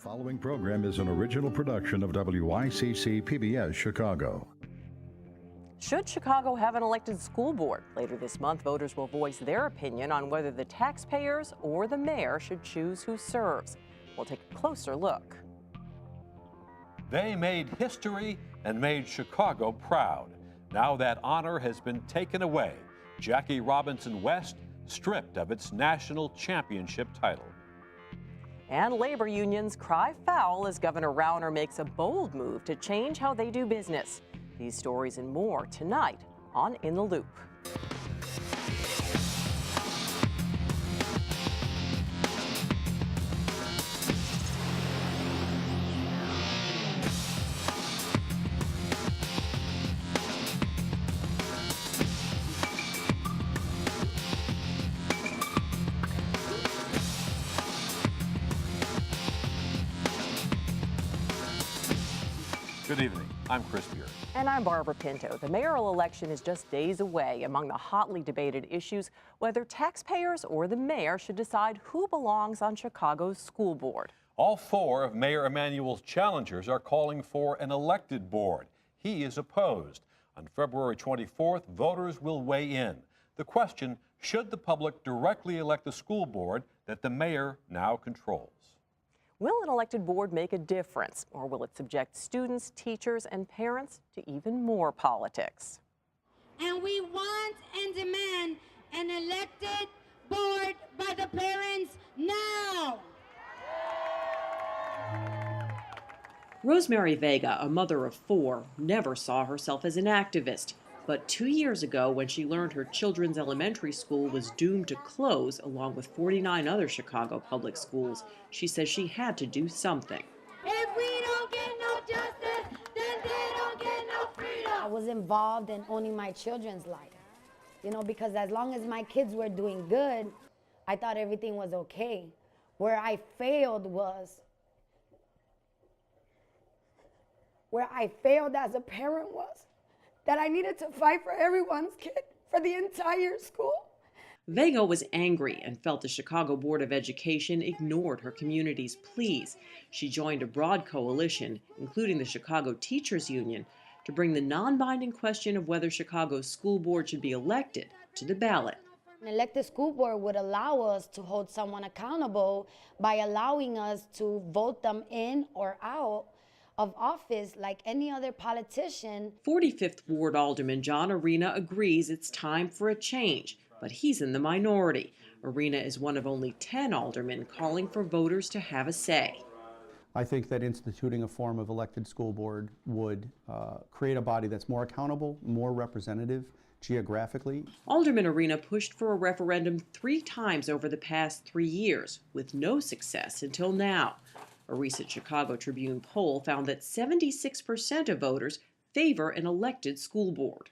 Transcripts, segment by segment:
Following program is an original production of WICC PBS Chicago. Should Chicago have an elected school board? Later this month, voters will voice their opinion on whether the taxpayers or the mayor should choose who serves. We'll take a closer look. They made history and made Chicago proud. Now that honor has been taken away. Jackie Robinson West stripped of its national championship title. And labor unions cry foul as Governor Rauner makes a bold move to change how they do business. These stories and more tonight on In the Loop. Good evening. I'm Chris Beard. And I'm Barbara Pinto. The mayoral election is just days away. Among the hotly debated issues, whether taxpayers or the mayor should decide who belongs on Chicago's school board. All four of Mayor Emanuel's challengers are calling for an elected board. He is opposed. On February 24th, voters will weigh in. The question, should the public directly elect the school board that the mayor now controls? Will an elected board make a difference, or will it subject students, teachers, and parents to even more politics? And we want and demand an elected board by the parents now. Rosemary Vega, a mother of four, never saw herself as an activist. But 2 years ago, when she learned her children's elementary school was doomed to close, along with 49 other Chicago public schools, she says she had to do something. If we don't get no justice, then they don't get no freedom. I was involved in owning my children's life, because as long as my kids were doing good, I thought everything was okay. Where I failed as a parent was that I needed to fight for everyone's kid, for the entire school. Vega was angry and felt the Chicago Board of Education ignored her community's pleas. She joined a broad coalition, including the Chicago Teachers Union, to bring the non-binding question of whether Chicago's school board should be elected to the ballot. An elected school board would allow us to hold someone accountable by allowing us to vote them in or out of office like any other politician. 45th Ward Alderman John Arena agrees it's time for a change, but he's in the minority. Arena is one of only 10 aldermen calling for voters to have a say. I think that instituting a form of elected school board would create a body that's more accountable, more representative geographically. Alderman Arena pushed for a referendum 3 times over the past 3 years, with no success until now. A recent Chicago Tribune poll found that 76% of voters favor an elected school board.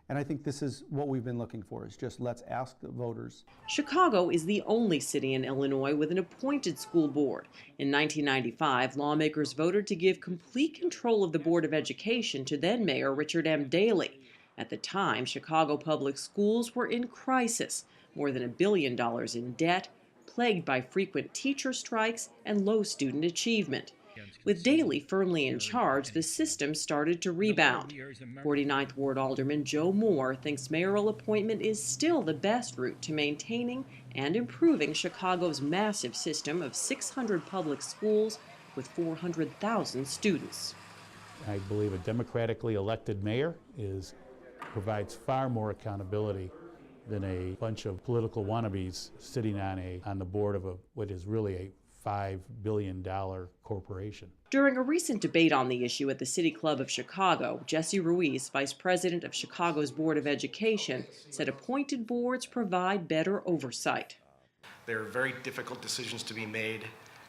And I think this is what we've been looking for, is just let's ask the voters. Chicago is the only city in Illinois with an appointed school board. In 1995, lawmakers voted to give complete control of the Board of Education to then-Mayor Richard M. Daley. At the time, Chicago public schools were in crisis, more than $1 billion in debt, plagued by frequent teacher strikes and low student achievement. With Daley firmly in charge, the system started to rebound. 49th Ward Alderman Joe Moore thinks mayoral appointment is still the best route to maintaining and improving Chicago's massive system of 600 public schools with 400,000 students. I believe a democratically elected mayor provides far more accountability than a bunch of political wannabes sitting on the board of what is really a $5 billion corporation. During a recent debate on the issue at the City Club of Chicago, Jesse Ruiz, vice president of Chicago's Board of Education, said appointed boards provide better oversight. There are very difficult decisions to be made,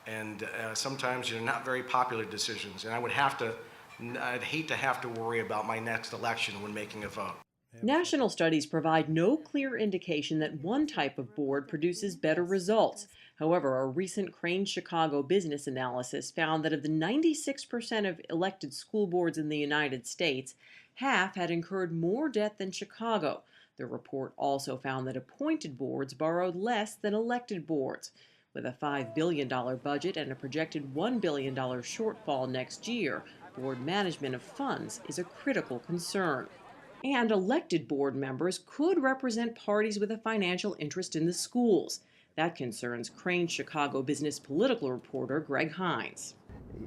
and sometimes they're not very popular decisions. And I'd hate to have to worry about my next election when making a vote. National studies provide no clear indication that one type of board produces better results. However, a recent Crane Chicago business analysis found that of the 96% of elected school boards in the United States, half had incurred more debt than Chicago. The report also found that appointed boards borrowed less than elected boards. With a $5 billion budget and a projected $1 billion shortfall next year, board management of funds is a critical concern. And elected board members could represent parties with a financial interest in the schools. That concerns Crain's Chicago business political reporter Greg Hines.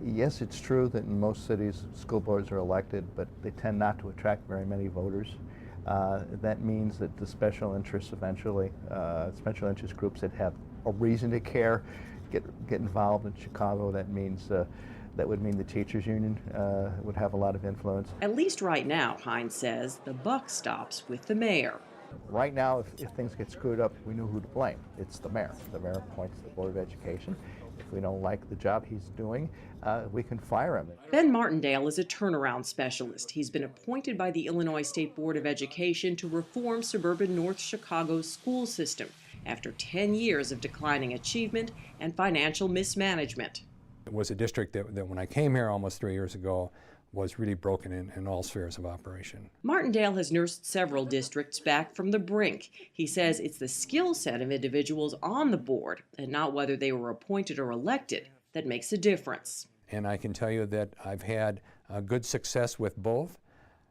Yes, it's true that in most cities school boards are elected, but they tend not to attract very many voters. That means that the special interests eventually, special interest groups that have a reason to care, get involved in Chicago. That means that would mean the teachers union would have a lot of influence. At least right now, Hines says, the buck stops with the mayor. Right now, if things get screwed up, we know who to blame. It's the mayor. The mayor appoints the Board of Education. If we don't like the job he's doing, we can fire him. Ben Martindale is a turnaround specialist. He's been appointed by the Illinois State Board of Education to reform suburban North Chicago's school system after 10 years of declining achievement and financial mismanagement. It was a district that when I came here almost 3 years ago was really broken in all spheres of operation. Martindale has nursed several districts back from the brink. He says it's the skill set of individuals on the board and not whether they were appointed or elected that makes a difference. And I can tell you that I've had good success with both.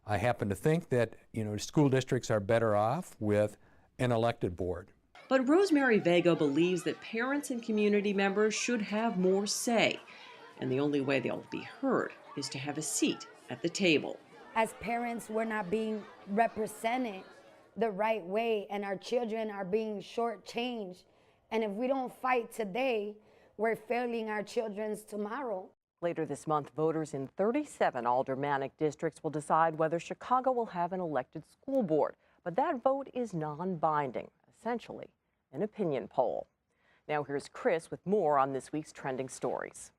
I happen to think that school districts are better off with an elected board. But Rosemary Vega believes that parents and community members should have more say. And the only way they'll be heard is to have a seat at the table. As parents, we're not being represented the right way, and our children are being shortchanged. And if we don't fight today, we're failing our children's tomorrow. Later this month, voters in 37 aldermanic districts will decide whether Chicago will have an elected school board. But that vote is non-binding, essentially an opinion poll. Now here's Chris with more on this week's trending stories.